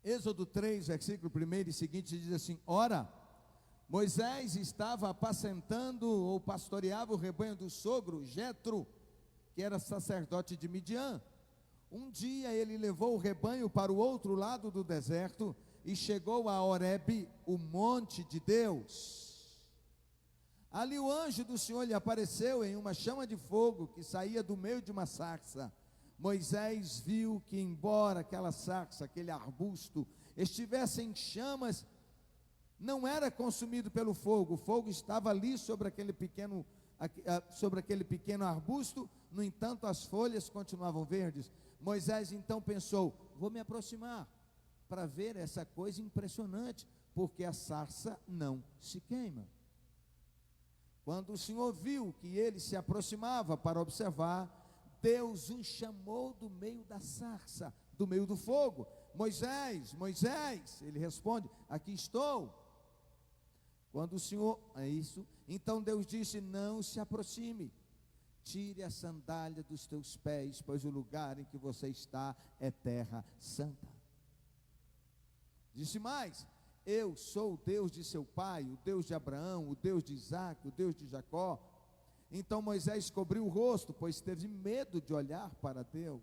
Êxodo 3, versículo 1 e seguinte, diz assim: Ora, Moisés estava apacentando ou pastoreava o rebanho do sogro Jetro, que era sacerdote de Midian. Um dia ele levou o rebanho para o outro lado do deserto e chegou a Horebe, o monte de Deus. Ali o anjo do Senhor lhe apareceu em uma chama de fogo que saía do meio de uma sarça. Moisés viu que, embora aquela sarça, aquele arbusto, estivesse em chamas, não era consumido pelo fogo. O fogo estava ali sobre aquele pequeno arbusto. No entanto, as folhas continuavam verdes. Moisés então pensou: vou me aproximar para ver essa coisa impressionante, porque a sarça não se queima. Quando o Senhor viu que ele se aproximava para observar, Deus o chamou do meio da sarça, do meio do fogo. Moisés, Moisés, ele responde: aqui estou. Quando o Senhor, então Deus disse: não se aproxime, tire a sandália dos teus pés, pois o lugar em que você está é terra santa. Disse mais: eu sou o Deus de seu pai, o Deus de Abraão, o Deus de Isaque, o Deus de Jacó. Então Moisés cobriu o rosto, pois teve medo de olhar para Deus.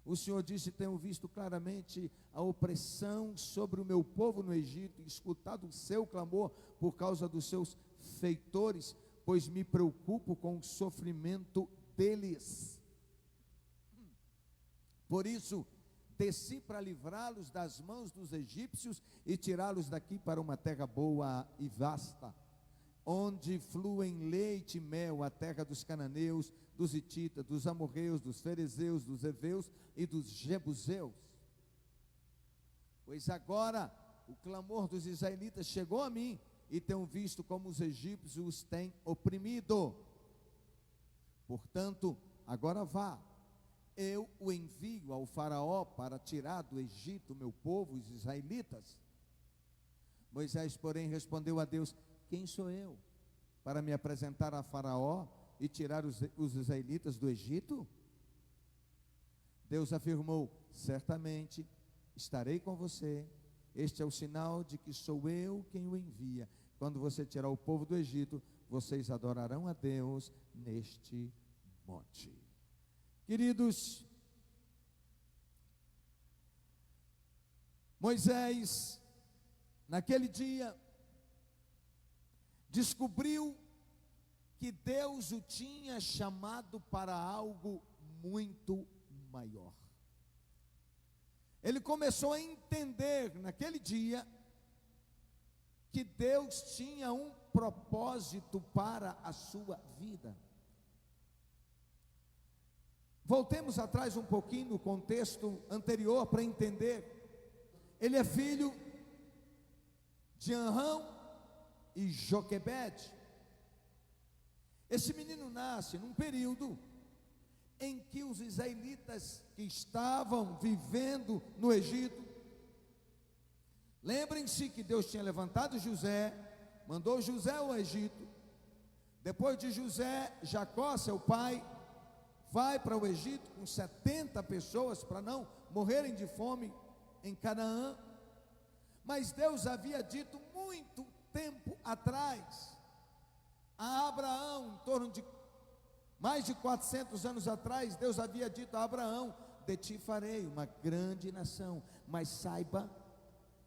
O Senhor disse: tenho visto claramente a opressão sobre o meu povo no Egito, e escutado o seu clamor por causa dos seus feitores, pois me preocupo com o sofrimento deles. Por isso, desci para livrá-los das mãos dos egípcios e tirá-los daqui para uma terra boa e vasta, onde fluem leite e mel, a terra dos cananeus, dos hititas, dos amorreus, dos ferezeus, dos heveus e dos jebuseus. Pois agora o clamor dos israelitas chegou a mim, e tenho visto como os egípcios os têm oprimido. Portanto, agora vá, eu o envio ao faraó para tirar do Egito o meu povo, os israelitas. Moisés, porém, respondeu a Deus: quem sou eu para me apresentar a faraó e tirar os israelitas do Egito? Deus afirmou: certamente estarei com você. Este é o sinal de que sou eu quem o envia. Quando você tirar o povo do Egito, vocês adorarão a Deus neste monte. Queridos, Moisés, naquele dia, descobriu que Deus o tinha chamado para algo muito maior. Ele começou a entender naquele dia que Deus tinha um propósito para a sua vida. Voltemos atrás um pouquinho no contexto anterior para entender. Ele é filho de Anrão e Joquebede. Esse menino nasce num período em que os israelitas que estavam vivendo no Egito, lembrem-se que Deus tinha levantado José, mandou José ao Egito. Depois de José, Jacó, seu pai, vai para o Egito com 70 pessoas para não morrerem de fome em Canaã. Mas Deus havia dito muito tempo atrás a Abraão, em torno de mais de 400 anos atrás, Deus havia dito a Abraão: de ti farei uma grande nação, mas saiba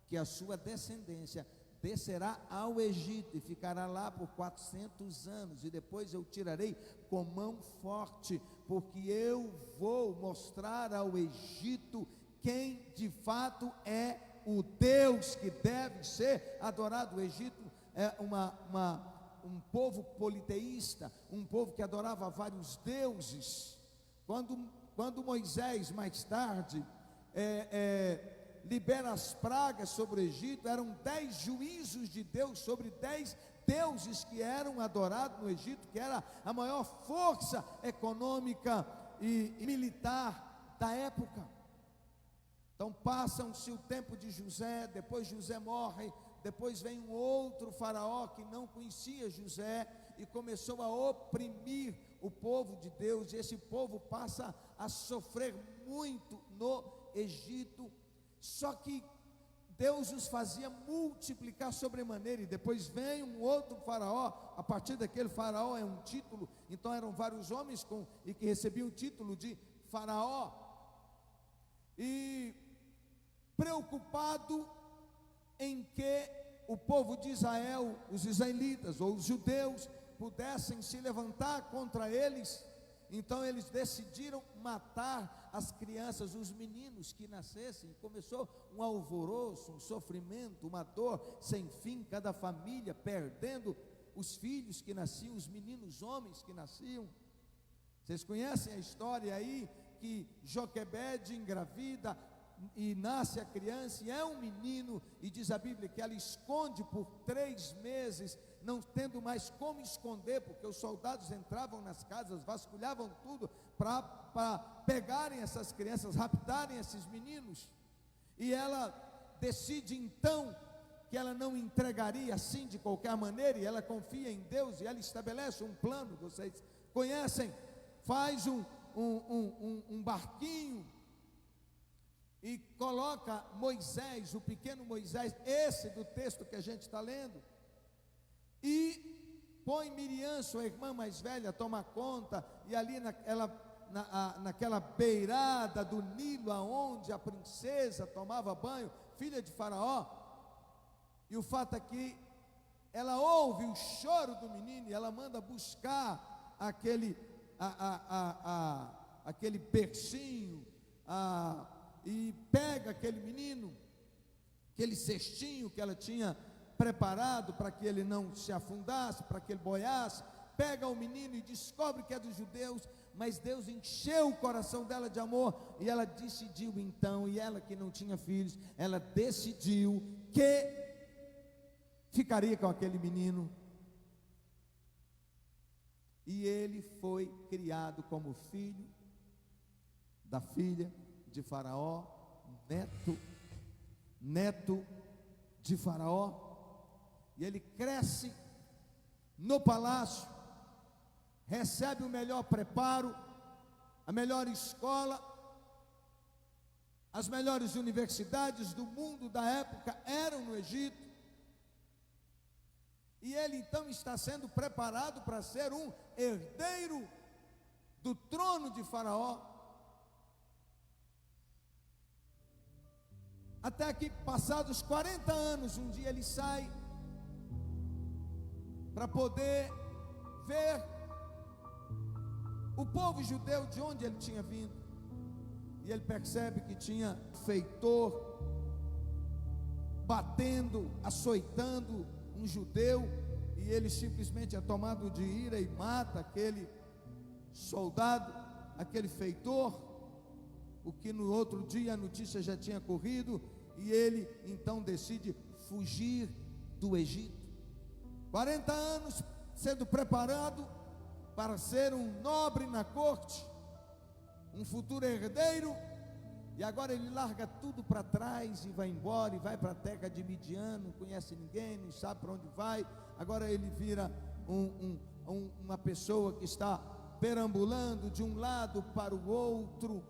que a sua descendência descerá ao Egito e ficará lá por 400 anos, e depois eu tirarei com mão forte, porque eu vou mostrar ao Egito quem de fato é o Deus que deve ser adorado. O Egito é um povo politeísta, um povo que adorava vários deuses. Quando Moisés mais tarde libera as pragas sobre o Egito, eram 10 juízos de Deus sobre 10 deuses que eram adorados no Egito, que era a maior força econômica e militar da época. Então passa-se o tempo de José, depois José morre, depois vem um outro faraó que não conhecia José e começou a oprimir o povo de Deus, e esse povo passa a sofrer muito no Egito. Só que Deus os fazia multiplicar sobremaneira, e depois vem um outro faraó. A partir daquele faraó é um título, então eram vários homens e que recebiam o título de faraó. E preocupado em que o povo de Israel, os israelitas ou os judeus, pudessem se levantar contra eles, então eles decidiram matar as crianças, os meninos que nascessem. Começou um alvoroço, um sofrimento, uma dor sem fim, cada família perdendo os filhos que nasciam, os meninos homens que nasciam. Vocês conhecem a história aí, que Joquebede engravida e nasce a criança, e é um menino, e diz a Bíblia que ela esconde por 3 meses, não tendo mais como esconder, porque os soldados entravam nas casas, vasculhavam tudo para pegarem essas crianças, raptarem esses meninos. E ela decide então que ela não entregaria assim de qualquer maneira, e ela confia em Deus, e ela estabelece um plano. Vocês conhecem, faz um barquinho e coloca Moisés, o pequeno Moisés, esse do texto que a gente está lendo, e põe Miriam, sua irmã mais velha, tomar conta, e ali naquela beirada do Nilo, aonde a princesa tomava banho, filha de Faraó. E o fato é que ela ouve o choro do menino, e ela manda buscar aquele bercinho, e pega aquele menino, aquele cestinho que ela tinha preparado para que ele não se afundasse, para que ele boiasse, pega o menino e descobre que é dos judeus, mas Deus encheu o coração dela de amor, e ela decidiu então, e ela que não tinha filhos, ela decidiu que ficaria com aquele menino, e ele foi criado como filho da filha de Faraó, neto de Faraó, e ele cresce no palácio, recebe o melhor preparo, a melhor escola, as melhores universidades do mundo da época eram no Egito, e ele então está sendo preparado para ser um herdeiro do trono de Faraó. Até que, passados 40 anos, um dia ele sai para poder ver o povo judeu de onde ele tinha vindo, e ele percebe que tinha feitor batendo, açoitando um judeu, e ele simplesmente é tomado de ira e mata aquele soldado, aquele feitor, o que no outro dia a notícia já tinha corrido, e ele então decide fugir do Egito. 40 anos sendo preparado para ser um nobre na corte, um futuro herdeiro, e agora ele larga tudo para trás e vai embora, e vai para a terra de Midian, não conhece ninguém, não sabe para onde vai. Agora ele vira uma pessoa que está perambulando de um lado para o outro,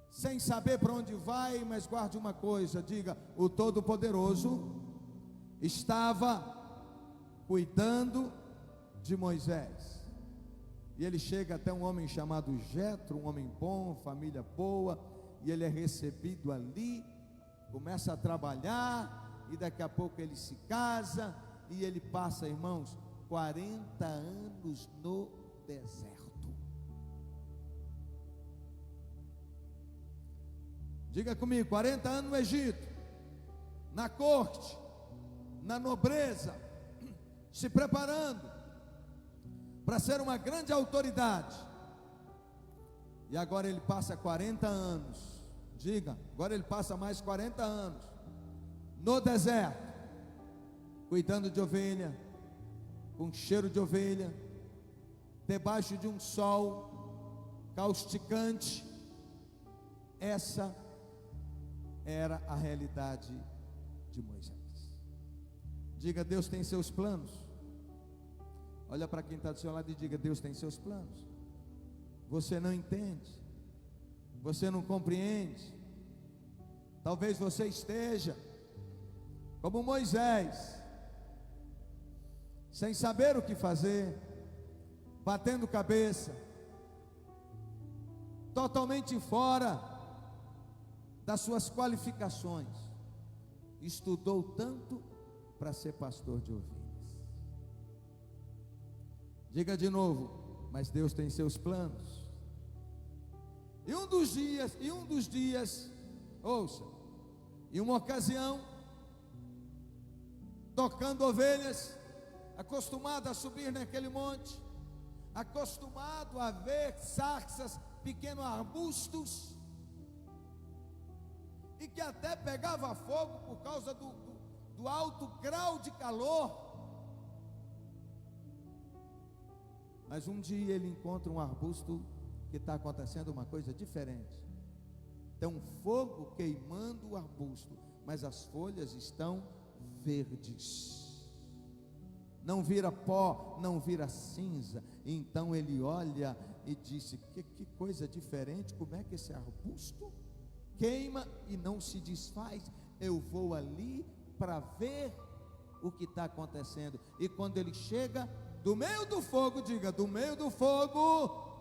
sem saber para onde vai. Mas guarde uma coisa, diga: o Todo-Poderoso estava cuidando de Moisés. E ele chega até um homem chamado Jetro, um homem bom, família boa, e ele é recebido ali, começa a trabalhar, e daqui a pouco ele se casa, e ele passa, irmãos, 40 anos no deserto. Diga comigo: 40 anos no Egito, na corte, na nobreza, se preparando para ser uma grande autoridade. E agora ele passa 40 anos, diga, agora ele passa mais 40 anos no deserto, cuidando de ovelha, com cheiro de ovelha, debaixo de um sol causticante. Essa era a realidade de Moisés. Diga: Deus tem seus planos. Olha para quem está do seu lado e diga: Deus tem seus planos. Você não entende, você não compreende, Talvez você esteja como Moisés, sem saber o que fazer, batendo cabeça, totalmente fora das suas qualificações. Estudou tanto para ser pastor de ovelhas. Diga de novo: mas Deus tem seus planos. E um dos dias, ouça, em uma ocasião, tocando ovelhas, acostumado a subir naquele monte, acostumado a ver sarças, pequenos arbustos, e que até pegava fogo por causa do alto grau de calor. Mas um dia ele encontra um arbusto que está acontecendo uma coisa diferente. Tem um fogo queimando o arbusto, mas as folhas estão verdes, não vira pó, não vira cinza. Então ele olha e disse: que coisa diferente, como é que esse arbusto queima e não se desfaz? Eu vou ali para ver o que está acontecendo. E quando ele chega do meio do fogo, diga: do meio do fogo,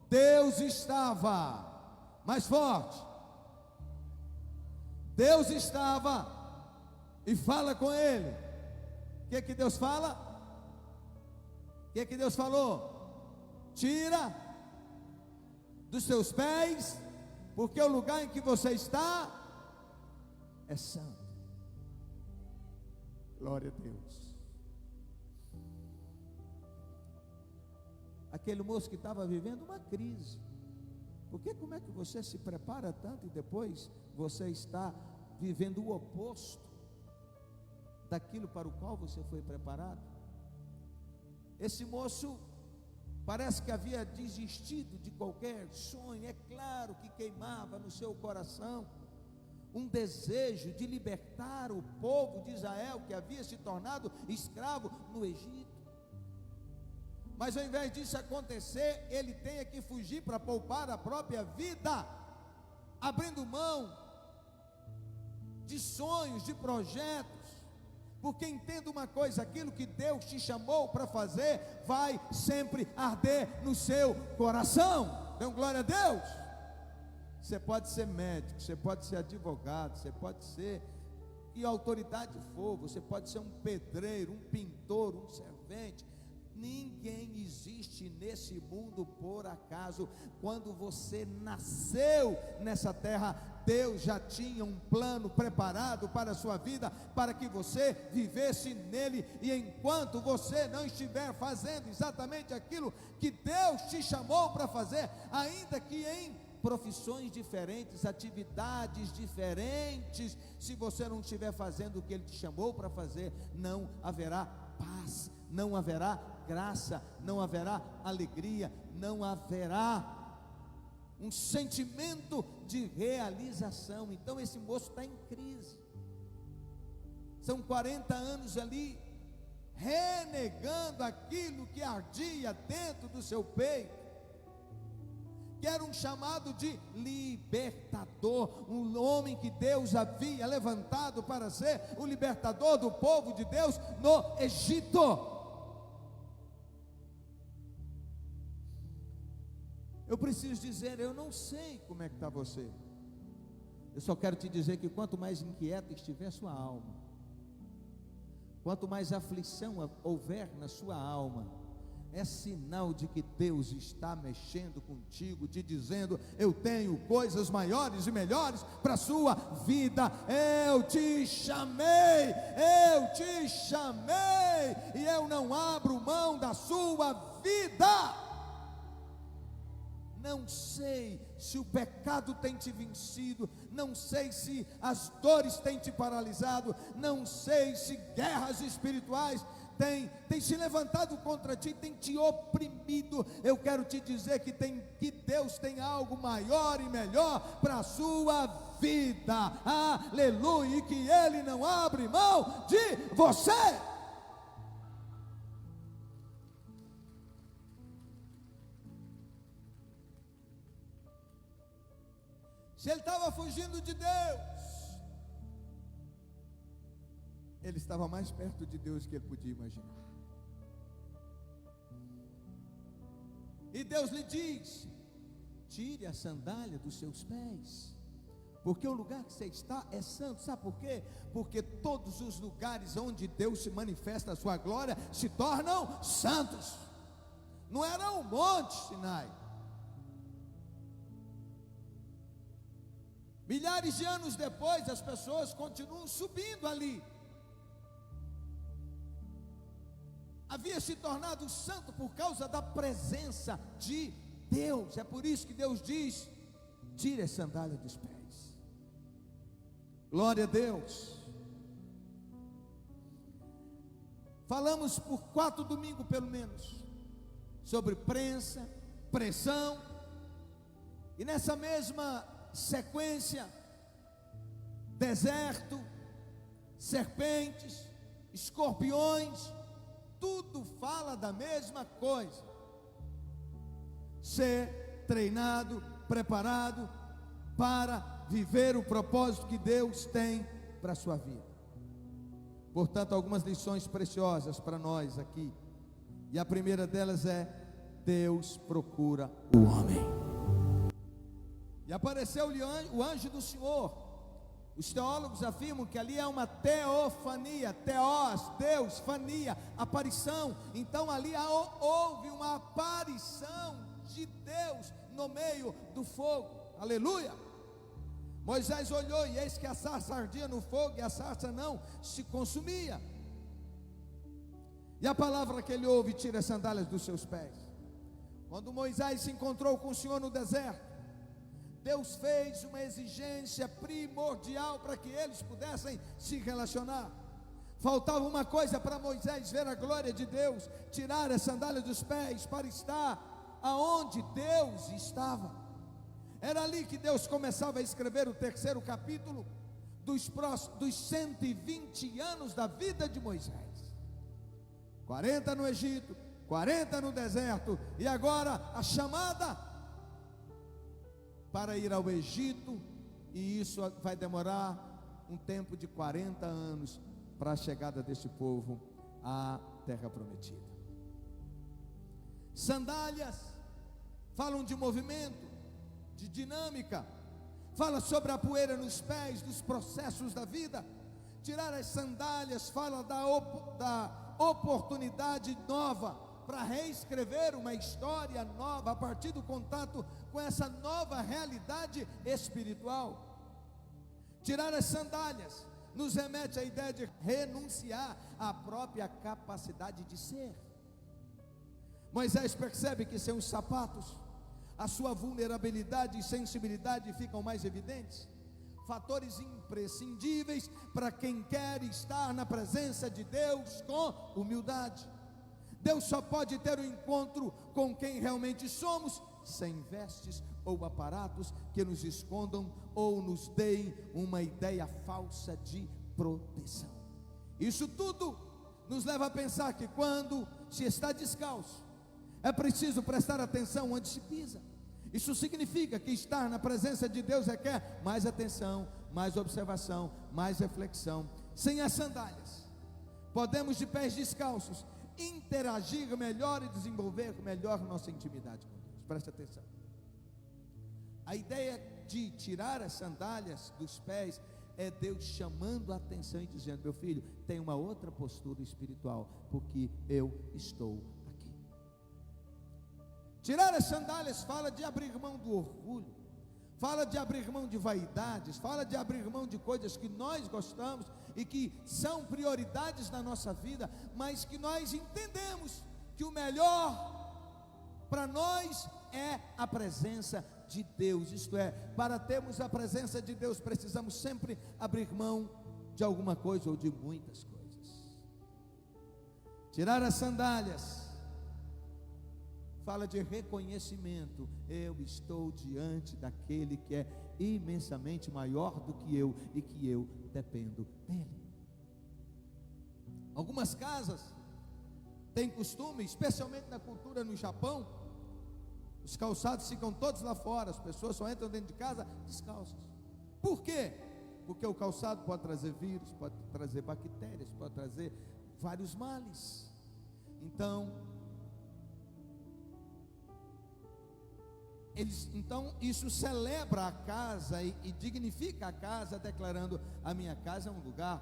Deus estava. Mais forte. Deus estava e fala com ele. O que Deus fala? O que Deus falou? Tira dos seus pés, porque o lugar em que você está é santo. Glória a Deus. Aquele moço que estava vivendo uma crise, porque como é que você se prepara tanto e depois você está vivendo o oposto daquilo para o qual você foi preparado? Esse moço parece que havia desistido de qualquer sonho. É claro que queimava no seu coração um desejo de libertar o povo de Israel, que havia se tornado escravo no Egito. Mas ao invés disso acontecer, ele tem que fugir para poupar a própria vida, abrindo mão de sonhos, de projetos, porque entenda uma coisa: aquilo que Deus te chamou para fazer vai sempre arder no seu coração. Dê glória a Deus. Você pode ser médico, você pode ser advogado, você pode ser, que autoridade for, você pode ser um pedreiro, um pintor, um servente. Ninguém existe nesse mundo por acaso. Quando você nasceu nessa terra, Deus já tinha um plano preparado para a sua vida, para que você vivesse nele. E enquanto você não estiver fazendo exatamente aquilo que Deus te chamou para fazer, ainda que em profissões diferentes, atividades diferentes, se você não estiver fazendo o que Ele te chamou para fazer, não haverá paz, não haverá graça, não haverá alegria, não haverá um sentimento de realização. Então esse moço está em crise. São 40 anos ali renegando aquilo que ardia dentro do seu peito, que era um chamado de libertador, um homem que Deus havia levantado para ser o libertador do povo de Deus no Egito. Eu preciso dizer, eu não sei como é que está você. Eu só quero te dizer que quanto mais inquieta estiver sua alma, quanto mais aflição houver na sua alma, é sinal de que Deus está mexendo contigo, te dizendo: eu tenho coisas maiores e melhores para a sua vida. Eu te chamei, e eu não abro mão da sua vida. Não sei se o pecado tem te vencido, não sei se as dores têm te paralisado, não sei se guerras espirituais têm se levantado contra ti, têm te oprimido. Eu quero te dizer que Deus tem algo maior e melhor para a sua vida, aleluia, e que Ele não abre mão de você. Se ele estava fugindo de Deus, ele estava mais perto de Deus que ele podia imaginar. E Deus lhe diz: tire a sandália dos seus pés, porque o lugar que você está é santo. Sabe por quê? Porque todos os lugares onde Deus se manifesta a sua glória se tornam santos. Não era o monte Sinai. Milhares de anos depois, as pessoas continuam subindo ali. Havia se tornado santo por causa da presença de Deus. É por isso que Deus diz: tire a sandália dos pés. Glória a Deus. Falamos por 4 domingos pelo menos sobre pressão, e nessa mesma sequência, deserto, serpentes, escorpiões, tudo fala da mesma coisa: ser treinado, preparado para viver o propósito que Deus tem para a sua vida. Portanto, algumas lições preciosas para nós aqui, e a primeira delas é: Deus procura o homem. E apareceu-lhe o anjo do Senhor. Os teólogos afirmam que ali é uma teofania, teós, Deus, fania, aparição. Então ali houve uma aparição de Deus no meio do fogo. Aleluia! Moisés olhou e eis que a sarça ardia no fogo e a sarça não se consumia. E a palavra que ele ouve: tira as sandálias dos seus pés. Quando Moisés se encontrou com o Senhor no deserto, Deus fez uma exigência primordial para que eles pudessem se relacionar. Faltava uma coisa para Moisés ver a glória de Deus: tirar as sandálias dos pés para estar aonde Deus estava. Era ali que Deus começava a escrever o 3º capítulo dos 120 anos da vida de Moisés. 40 no Egito, 40 no deserto, e agora a chamada para ir ao Egito, e isso vai demorar um tempo de 40 anos para a chegada desse povo à terra prometida. Sandálias falam de movimento, de dinâmica, fala sobre a poeira nos pés, dos processos da vida. Tirar as sandálias fala da oportunidade nova para reescrever uma história nova a partir do contato com essa nova realidade espiritual. Tirar as sandálias nos remete à ideia de renunciar à própria capacidade de ser. Moisés percebe que sem os sapatos a sua vulnerabilidade e sensibilidade ficam mais evidentes, fatores imprescindíveis para quem quer estar na presença de Deus com humildade. Deus só pode ter um encontro com quem realmente somos, sem vestes ou aparatos que nos escondam ou nos deem uma ideia falsa de proteção. Isso tudo nos leva a pensar que quando se está descalço, é preciso prestar atenção onde se pisa. Isso significa que estar na presença de Deus requer mais atenção, mais observação, mais reflexão. Sem as sandálias, podemos de pés descalços interagir melhor e desenvolver melhor nossa intimidade com Deus. Preste atenção. A ideia de tirar as sandálias dos pés é Deus chamando a atenção e dizendo: meu filho, tem uma outra postura espiritual, porque eu estou aqui. Tirar as sandálias fala de abrir mão do orgulho, fala de abrir mão de vaidades, fala de abrir mão de coisas que nós gostamos e que são prioridades na nossa vida, mas que nós entendemos que o melhor para nós é a presença de Deus. Isto é, para termos a presença de Deus, precisamos sempre abrir mão de alguma coisa ou de muitas coisas. Tirar as sandálias fala de reconhecimento: eu estou diante daquele que é imensamente maior do que eu e que eu dependo dele. Algumas casas têm costume, especialmente na cultura no Japão, os calçados ficam todos lá fora, as pessoas só entram dentro de casa descalças. Por quê? Porque porque o calçado pode trazer vírus, pode trazer bactérias, pode trazer vários males. Então isso celebra a casa e dignifica a casa, declarando: a minha casa é um lugar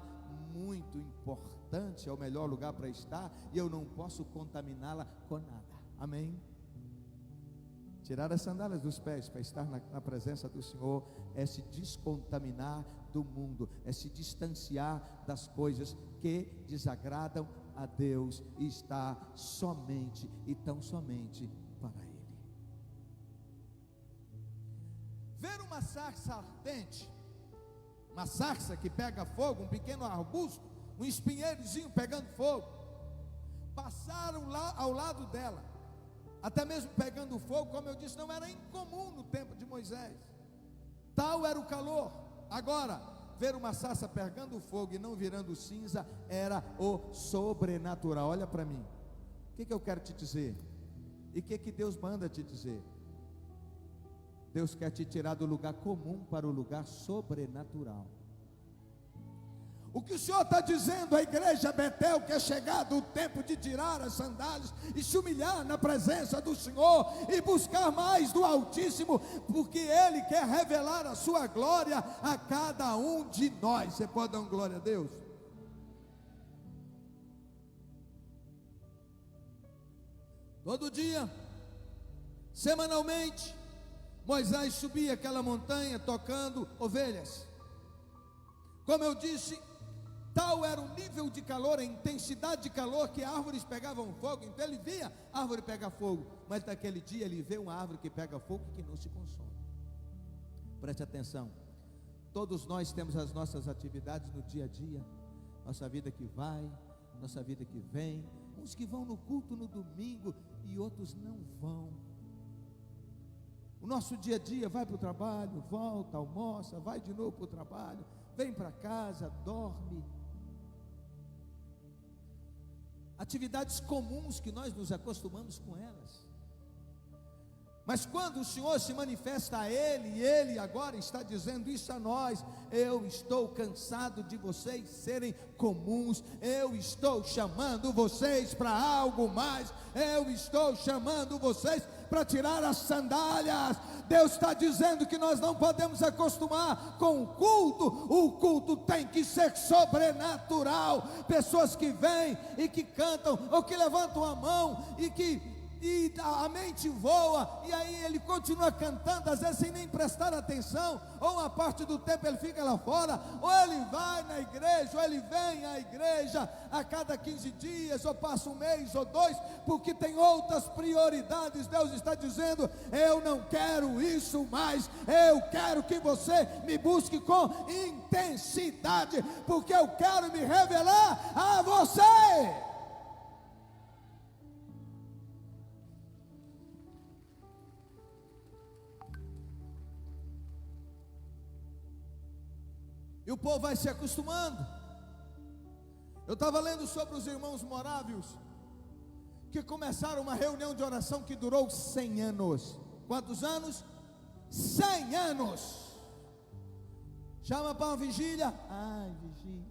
muito importante, é o melhor lugar para estar, e eu não posso contaminá-la com nada. Amém? Tirar as sandálias dos pés para estar na presença do Senhor é se descontaminar do mundo, é se distanciar das coisas que desagradam a Deus e estar somente e tão somente para Ele. Ver uma sarça ardente, uma sarça que pega fogo, um pequeno arbusto, um espinheirozinho pegando fogo, passaram lá ao lado dela, até mesmo pegando fogo, como eu disse, não era incomum no tempo de Moisés, tal era o calor. Agora, ver uma sarça pegando fogo e não virando cinza, era o sobrenatural. Olha para mim, o que eu quero te dizer, e o que Deus manda te dizer? Deus quer te tirar do lugar comum para o lugar sobrenatural. O que o Senhor está dizendo à igreja Betel, que é chegado o tempo de tirar as sandálias e se humilhar na presença do Senhor e buscar mais do Altíssimo, porque Ele quer revelar a sua glória a cada um de nós. Você pode dar uma glória a Deus? Todo dia, semanalmente, Moisés subia aquela montanha tocando ovelhas. Como eu disse, tal era o nível de calor, a intensidade de calor, que árvores pegavam fogo. Então ele via a árvore pegar fogo, mas naquele dia ele vê uma árvore que pega fogo e que não se consome. Preste atenção, todos nós temos as nossas atividades no dia a dia, nossa vida que vai, nossa vida que vem. Uns que vão no culto no domingo e outros não vão. O nosso dia a dia, vai para o trabalho, volta, almoça, vai de novo para o trabalho, vem para casa, dorme. Atividades comuns que nós nos acostumamos com elas. Mas quando o Senhor se manifesta a Ele, e Ele agora está dizendo isso a nós: eu estou cansado de vocês serem comuns, eu estou chamando vocês para algo mais, eu estou chamando vocês para tirar as sandálias. Deus está dizendo que nós não podemos acostumar com o culto tem que ser sobrenatural. Pessoas que vêm e que cantam, ou que levantam a mão e a mente voa, e aí ele continua cantando, às vezes sem nem prestar atenção, ou uma parte do tempo ele fica lá fora, ou ele vai na igreja, ou ele vem à igreja a cada 15 dias, ou passa um mês ou dois, porque tem outras prioridades. Deus está dizendo: eu não quero isso mais, eu quero que você me busque com intensidade, porque eu quero me revelar a você. E o povo vai se acostumando. Eu estava lendo sobre os irmãos morávios, que começaram uma reunião de oração que durou 100 anos. Quantos anos? 100 anos. Chama para uma vigília. Vigília.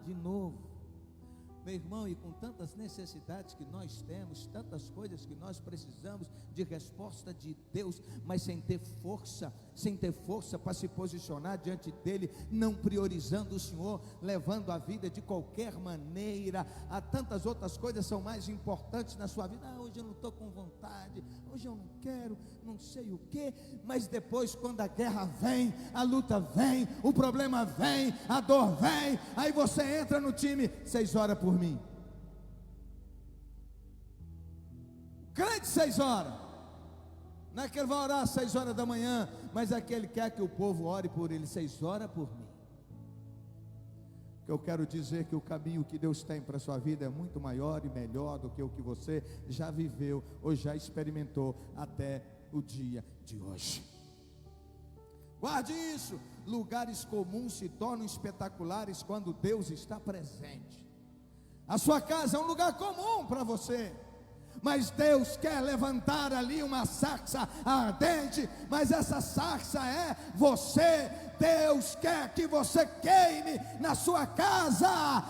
De novo. Meu irmão, e com tantas necessidades que nós temos, tantas coisas que nós precisamos de resposta de Deus, mas sem ter força para se posicionar diante dEle, não priorizando o Senhor, levando a vida de qualquer maneira. Há tantas outras coisas que são mais importantes na sua vida. Hoje eu não estou com vontade, hoje eu não quero, não sei o que. Mas depois, quando a guerra vem, a luta vem, o problema vem, a dor vem, aí você entra no time: 6 horas por mim. Crente 6 horas. Não é que ele vai orar às 6 horas da manhã, mas é que ele quer que o povo ore por ele 6 horas por mim. Que eu quero dizer que o caminho que Deus tem para a sua vida é muito maior e melhor do que o que você já viveu ou já experimentou até o dia de hoje. Guarde isso: lugares comuns se tornam espetaculares quando Deus está presente. A sua casa é um lugar comum para você, mas Deus quer levantar ali uma sarça ardente, mas essa sarça é você. Deus quer que você queime na sua casa,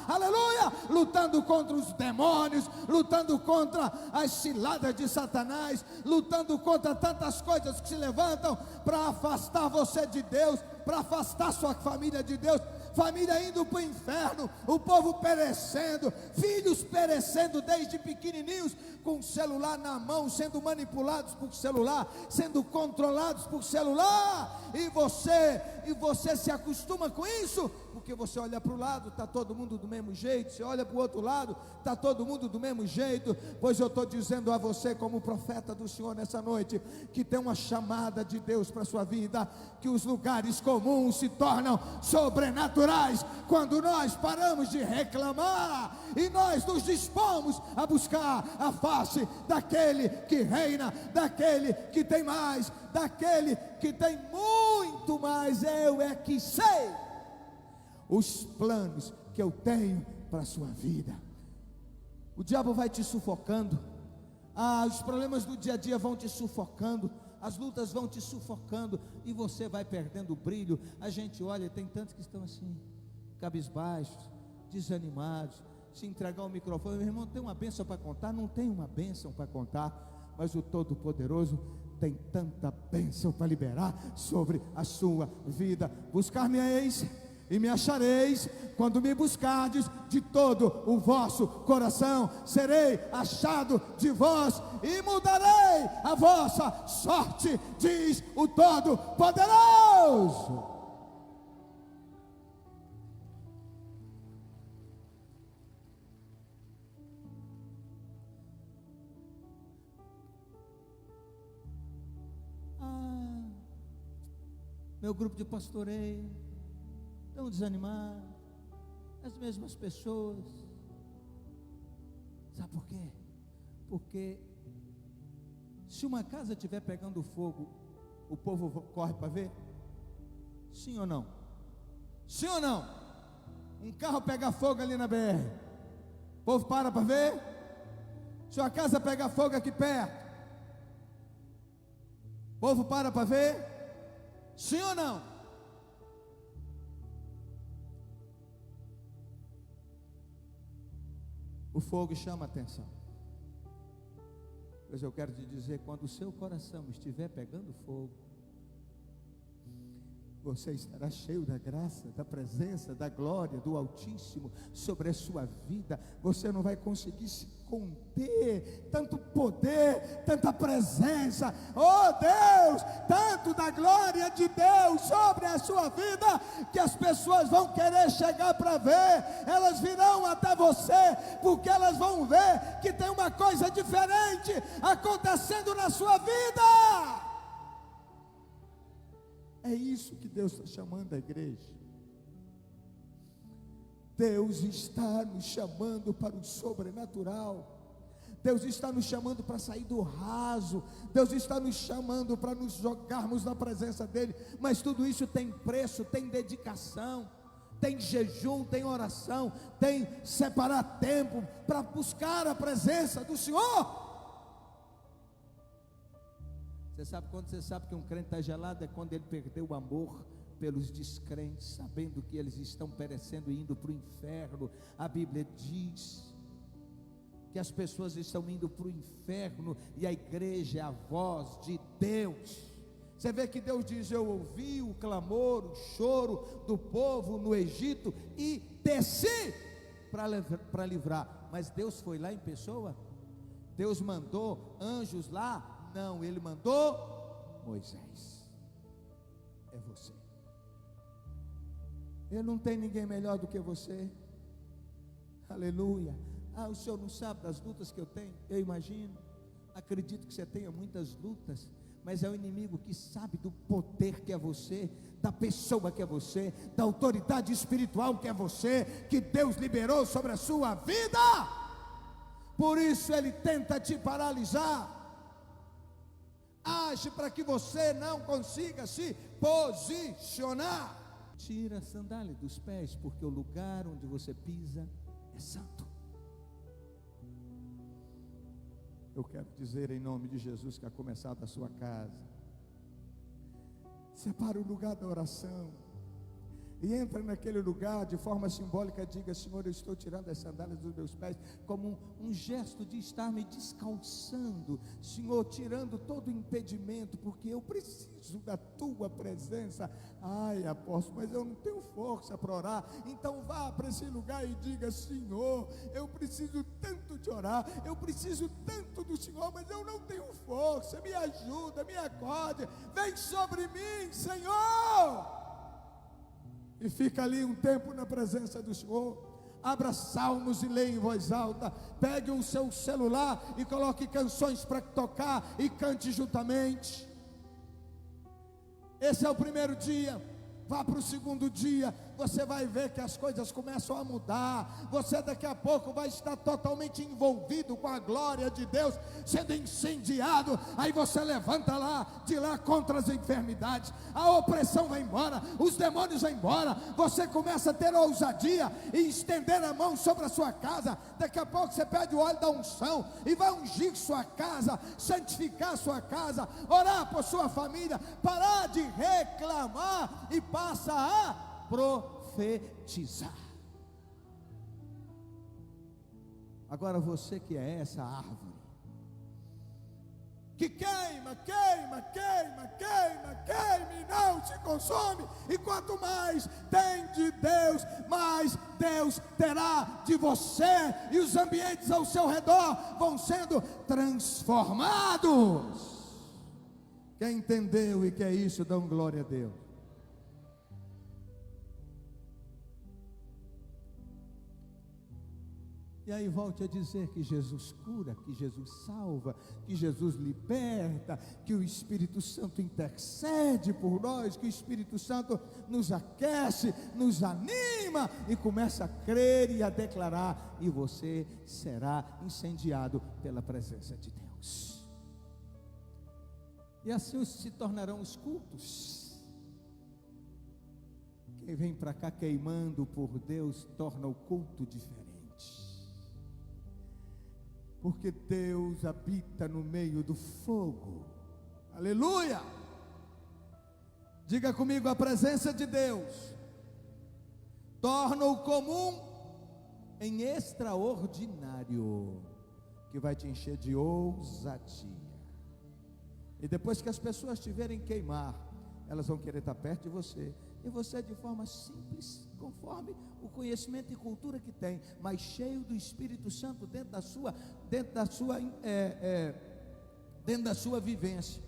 aleluia, lutando contra os demônios, lutando contra as ciladas de Satanás, lutando contra tantas coisas que se levantam para afastar você de Deus, para afastar sua família de Deus. Família indo para o inferno, o povo perecendo, filhos perecendo desde pequenininhos, com o celular na mão, sendo manipulados por celular, sendo controlados por celular, e você se acostuma com isso, porque você olha para o lado, está todo mundo do mesmo jeito, você olha para o outro lado, está todo mundo do mesmo jeito. Pois eu estou dizendo a você, como profeta do Senhor nessa noite, que tem uma chamada de Deus para a sua vida, que os lugares comuns se tornam sobrenaturais, quando nós paramos de reclamar, e nós nos dispomos a buscar a face daquele que reina, daquele que tem mais, daquele que tem muito mais. Eu é que sei os planos que eu tenho para a sua vida. O diabo vai te sufocando, os problemas do dia a dia vão te sufocando, as lutas vão te sufocando, e você vai perdendo o brilho. A gente olha, tem tantos que estão assim, cabisbaixos, desanimados. Se entregar o microfone, meu irmão, tem uma bênção para contar? Não tem uma bênção para contar, mas o Todo-Poderoso tem tanta bênção para liberar sobre a sua vida. Buscar-me-eis e me achareis, quando me buscardes de todo o vosso coração. Serei achado de vós e mudarei a vossa sorte, diz o Todo-Poderoso. Meu grupo de pastoreio estão desanimados, as mesmas pessoas. Sabe por quê? Porque se uma casa estiver pegando fogo, o povo corre para ver? Sim ou não? Sim ou não? Um carro pegar fogo ali na BR, o povo para ver? Se uma casa pegar fogo aqui perto, o povo para ver? Sim ou não? O fogo chama a atenção. Pois eu quero te dizer, quando o seu coração estiver pegando fogo, você estará cheio da graça, da presença, da glória do Altíssimo sobre a sua vida. Você não vai conseguir se conter, tanto poder, tanta presença, oh Deus, tanto da glória de Deus sobre a sua vida, que as pessoas vão querer chegar para ver, elas virão até você, porque elas vão ver que tem uma coisa diferente acontecendo na sua vida. É isso que Deus está chamando a igreja. Deus está nos chamando para o sobrenatural. Deus está nos chamando para sair do raso. Deus está nos chamando para nos jogarmos na presença dEle. Mas tudo isso tem preço, tem dedicação, tem jejum, tem oração, tem separar tempo para buscar a presença do Senhor. Você sabe quando você sabe que um crente está gelado? É quando ele perdeu o amor pelos descrentes, sabendo que eles estão perecendo e indo para o inferno. A Bíblia diz que as pessoas estão indo para o inferno, e a igreja é a voz de Deus. Você vê que Deus diz: eu ouvi o clamor, o choro do povo no Egito e desci para livrar. Mas Deus foi lá em pessoa? Deus mandou anjos lá? Não, Ele mandou Moisés. É você. Ele não tem ninguém melhor do que você. Aleluia. O senhor não sabe das lutas que eu tenho? Eu imagino. Acredito que você tenha muitas lutas, mas é o inimigo que sabe do poder que é você, da pessoa que é você, da autoridade espiritual que é você, que Deus liberou sobre a sua vida. Por isso ele tenta te paralisar, age para que você não consiga se posicionar. Tira a sandália dos pés, porque o lugar onde você pisa é santo. Eu quero dizer em nome de Jesus que a começar da sua casa, separe o lugar da oração, e entra naquele lugar de forma simbólica, diga: Senhor, eu estou tirando as sandálias dos meus pés, como um gesto de estar me descalçando, Senhor, tirando todo o impedimento, porque eu preciso da tua presença. Ai, apóstolo, mas eu não tenho força para orar. Então vá para esse lugar e diga: Senhor, eu preciso tanto de orar, eu preciso tanto do Senhor, mas eu não tenho força. Me ajuda, me acorde, vem sobre mim, Senhor. E fica ali um tempo na presença do Senhor. Abra salmos e leia em voz alta. Pegue o seu celular e coloque canções para tocar e cante juntamente. Esse é o primeiro dia. Vá para o segundo dia, você vai ver que as coisas começam a mudar. Você daqui a pouco vai estar totalmente envolvido com a glória de Deus, sendo incendiado. Aí você levanta de lá contra as enfermidades, a opressão vai embora, os demônios vão embora. Você começa a ter ousadia e estender a mão sobre a sua casa. Daqui a pouco você pede o óleo da unção e vai ungir sua casa, santificar sua casa, orar por sua família, parar de reclamar e passa a profetizar. Agora você que é essa árvore que queima, queima, queima, queima, queima e não se consome, e quanto mais tem de Deus, mais Deus terá de você, e os ambientes ao seu redor vão sendo transformados. Quem entendeu e quer isso, dão glória a Deus. E aí volte a dizer que Jesus cura, que Jesus salva, que Jesus liberta, que o Espírito Santo intercede por nós, que o Espírito Santo nos aquece, nos anima, e começa a crer e a declarar, e você será incendiado pela presença de Deus. E assim se tornarão os cultos. Quem vem para cá queimando por Deus torna o culto diferente. Porque Deus habita no meio do fogo. Aleluia! Diga comigo: a presença de Deus torna o comum em extraordinário, que vai te encher de ousadia. E depois que as pessoas te verem queimar, elas vão querer estar perto de você. E você, de forma simples, conforme o conhecimento e cultura que tem, mas cheio do Espírito Santo dentro da sua vivência.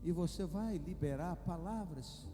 E você vai liberar palavras.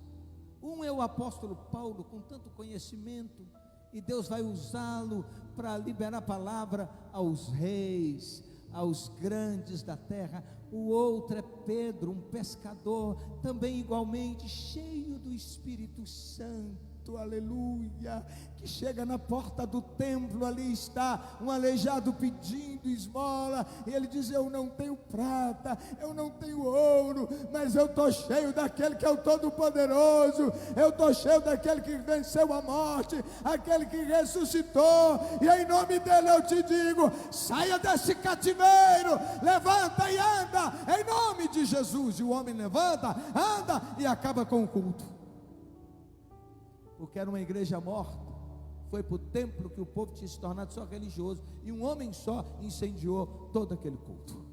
Um é o apóstolo Paulo, com tanto conhecimento, e Deus vai usá-lo para liberar a palavra aos reis, aos grandes da terra. O outro é Pedro, um pescador, também igualmente cheio do Espírito Santo, aleluia, que chega na porta do templo, ali está um aleijado pedindo esmola, e ele diz: eu não tenho prata, eu não tenho ouro, mas eu estou cheio daquele que é o Todo-Poderoso, eu estou cheio daquele que venceu a morte, aquele que ressuscitou, e em nome dele eu te digo: saia desse cativeiro, levanta e anda, em nome de Jesus. E o homem levanta, anda e acaba com o culto, porque era uma igreja morta. Foi para o templo que o povo tinha se tornado só religioso, e um homem só incendiou todo aquele culto.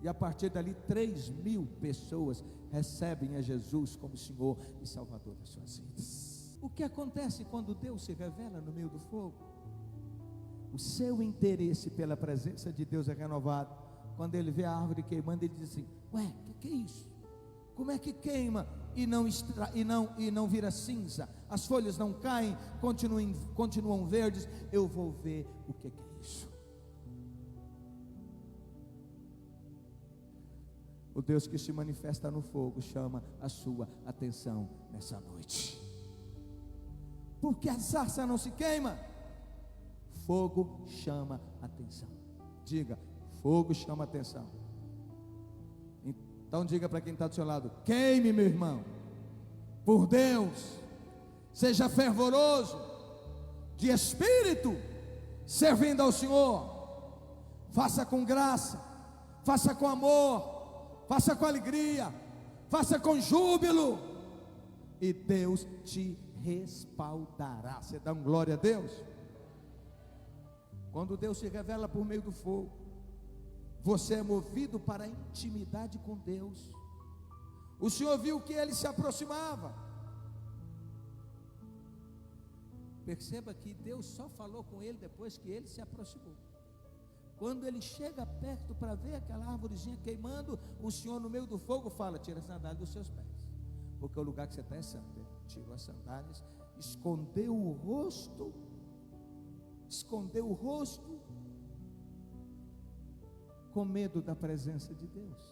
E a partir dali 3.000 pessoas recebem a Jesus como Senhor e Salvador das suas vidas. O que acontece quando Deus se revela no meio do fogo? O seu interesse pela presença de Deus é renovado. Quando ele vê a árvore queimando, ele diz assim: ué, o que é isso? Como é que queima e não vira cinza? As folhas não caem, continuam verdes. Eu vou ver o que é isso. O Deus que se manifesta no fogo chama a sua atenção nessa noite. Porque a sarça não se queima? Fogo chama atenção. Diga: fogo chama atenção. Então diga para quem está do seu lado: queime, meu irmão, por Deus, seja fervoroso, de espírito, servindo ao Senhor. Faça com graça, faça com amor, faça com alegria, faça com júbilo, e Deus te respaldará. Você dá um glória a Deus? Quando Deus se revela por meio do fogo, você é movido para a intimidade com Deus. O Senhor viu que ele se aproximava. Perceba que Deus só falou com ele depois que ele se aproximou. Quando ele chega perto para ver aquela árvorezinha queimando, o Senhor no meio do fogo fala: tira a sandália dos seus pés, porque o lugar que você está é santo. Ele tirou as sandálias, escondeu o rosto, com medo da presença de Deus.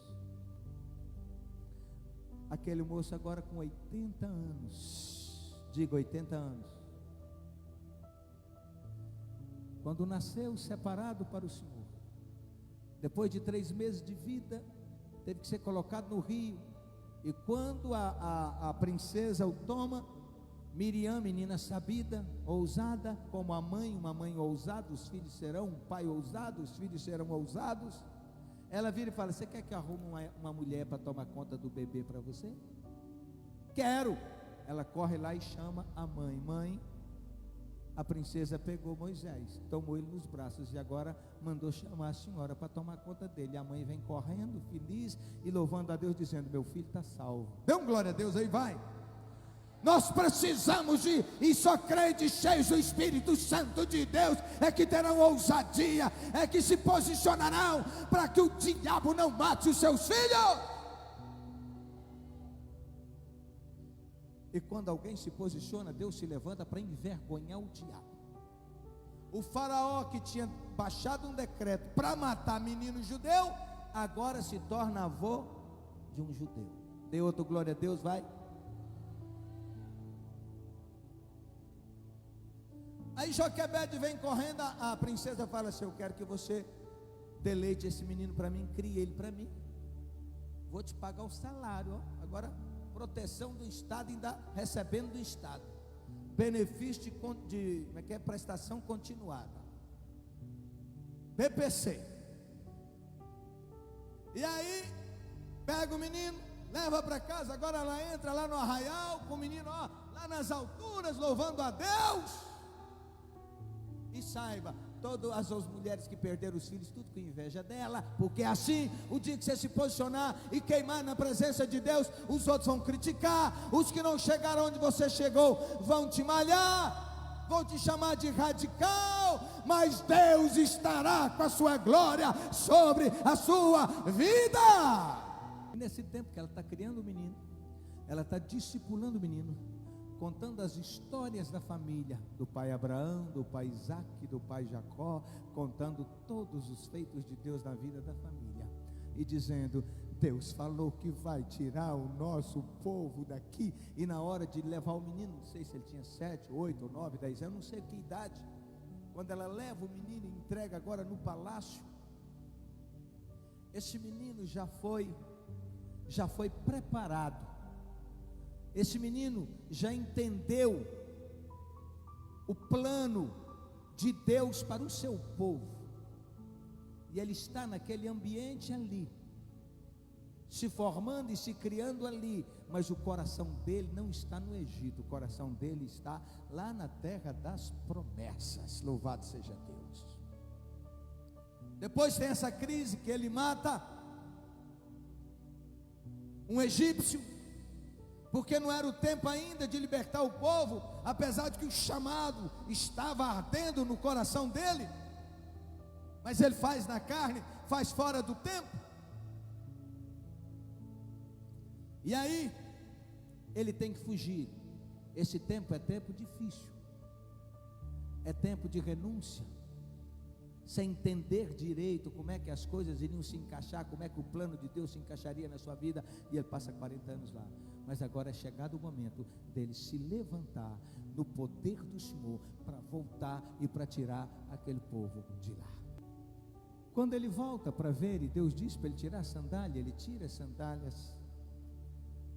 Aquele moço agora com 80 anos, diga 80 anos, quando nasceu separado para o Senhor, depois de 3 meses de vida, teve que ser colocado no rio, e quando a princesa o toma, Miriam, menina sabida, ousada, como a mãe, uma mãe ousada, os filhos serão, um pai ousado, os filhos serão ousados, ela vira e fala: você quer que eu arrume uma mulher para tomar conta do bebê para você? Quero. Ela corre lá e chama a mãe. Mãe, a princesa pegou Moisés, tomou ele nos braços e agora mandou chamar a senhora para tomar conta dele. A mãe vem correndo, feliz e louvando a Deus, dizendo: meu filho está salvo. Dê um glória a Deus aí, vai. Nós precisamos de, e só crentes cheios do Espírito Santo de Deus é que terão ousadia, é que se posicionarão para que o diabo não mate os seus filhos. E quando alguém se posiciona, Deus se levanta para envergonhar o diabo. O faraó, que tinha baixado um decreto para matar menino judeu, agora se torna avô de um judeu. Dê outro glória a Deus, vai. Aí Joquebede vem correndo, a princesa fala assim: eu quero que você deleite esse menino para mim, crie ele para mim, vou te pagar o salário, ó. Agora proteção do Estado, ainda recebendo do Estado, benefício de como é que é? Prestação continuada, BPC. E aí pega o menino, leva para casa. Agora ela entra lá no arraial com o menino, ó, lá nas alturas, louvando a Deus. E saiba, todas as mulheres que perderam os filhos, tudo com inveja dela, porque assim, o dia que você se posicionar e queimar na presença de Deus, os outros vão criticar, os que não chegaram onde você chegou vão te malhar, vão te chamar de radical, mas Deus estará com a sua glória sobre a sua vida. E nesse tempo que ela está criando o menino, ela está discipulando o menino, contando as histórias da família, do pai Abraão, do pai Isaac, do pai Jacó, contando todos os feitos de Deus na vida da família, e dizendo: Deus falou que vai tirar o nosso povo daqui. E na hora de levar o menino, não sei se ele tinha 7, 8, 9, 10 anos, não sei que idade, quando ela leva o menino e entrega agora no palácio, esse menino já foi preparado. Esse menino já entendeu o plano de Deus para o seu povo, e ele está naquele ambiente ali, se formando e se criando ali, mas o coração dele não está no Egito, o coração dele está lá na terra das promessas. Louvado seja Deus. Depois tem essa crise que ele mata um egípcio, porque não era o tempo ainda de libertar o povo, apesar de que o chamado estava ardendo no coração dele, mas ele faz na carne, faz fora do tempo. E aí ele tem que fugir. Esse tempo é tempo difícil, é tempo de renúncia, sem entender direito como é que as coisas iriam se encaixar, como é que o plano de Deus se encaixaria na sua vida. E ele passa 40 anos lá, mas agora é chegado o momento dele se levantar no poder do Senhor, para voltar e para tirar aquele povo de lá. Quando ele volta para ver, e Deus diz para ele tirar a sandália, ele tira as sandálias.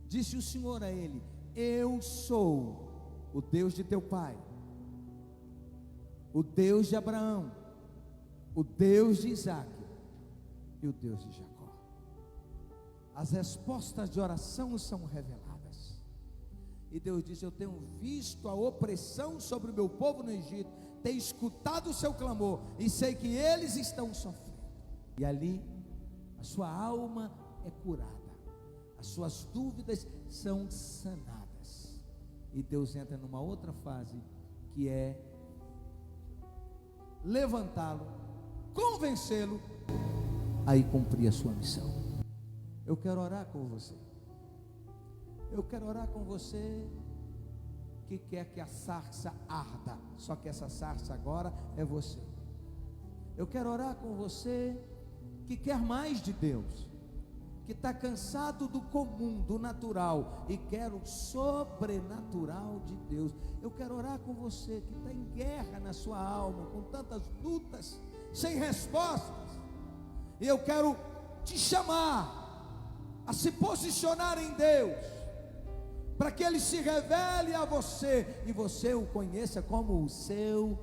Disse o Senhor a ele: eu sou o Deus de teu pai, o Deus de Abraão, o Deus de Isaac e o Deus de Jacó. As respostas de oração são reveladas. E Deus disse: eu tenho visto a opressão sobre o meu povo no Egito, tenho escutado o seu clamor e sei que eles estão sofrendo. E ali a sua alma é curada, as suas dúvidas são sanadas. E Deus entra numa outra fase, que é levantá-lo, convencê-lo a ir cumprir a sua missão. Eu quero orar com você. Eu quero orar com você que quer que a sarça arda, só que essa sarça agora é você. Eu quero orar com você que quer mais de Deus, que está cansado do comum, do natural, e quer o sobrenatural de Deus. Eu quero orar com você que está em guerra na sua alma, com tantas lutas, sem respostas, e eu quero te chamar a se posicionar em Deus, para que Ele se revele a você, e você o conheça como o seu